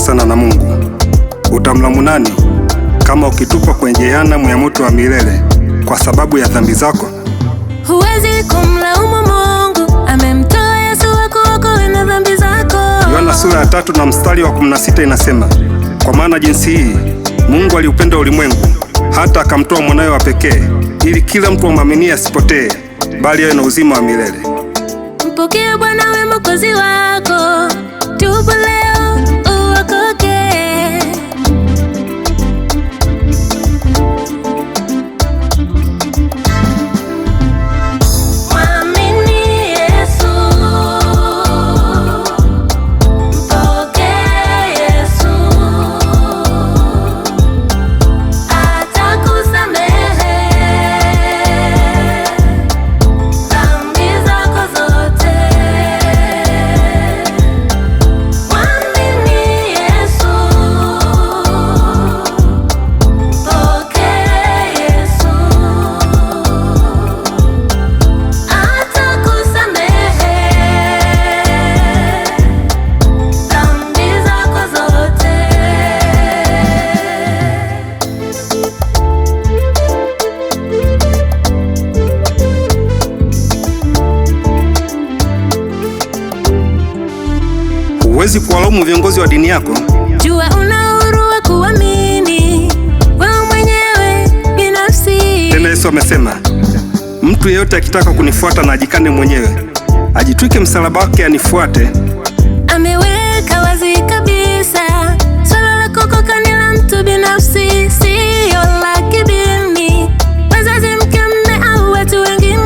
umekosana na Mungu. Utamlaumu nani kama ukitupwa kwenye jehanamu ya moto wa milele kwa sababu ya dhambi zako? Huwezi kumlaumu Mungu, amemtoa Yesu akuokoe na dhambi zako. Yohana sura ya 3 na mstari wa 16 inasema, kwa maana jinsi hii Mungu aliupenda ulimwengu hata akamtoa mwanawe wa pekee, ili kila mtu amwaminie asipotee, bali awe na uzima wa milele. Mpokee Bwana awe Mwokozi wako, tubu leo uokoke. Huwezi kuwalaumu viongozi wa dini yako. Jua una uhuru wa kuamini wewe mwenyewe binafsi. Tena Yesu amesema, mtu yeyote akitaka kunifuata na ajikane mwenyewe, ajitwike msalaba wake anifuate. Ameweka wazi kabisa, swala la kuokoka ni la mtu binafsi, sio la kidini, wazazi, mke, mme au watu wengine.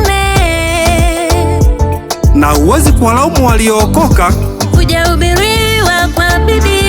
Na huwezi kuwalaumu waliookoka. Hujahubiriwa kwa bidii.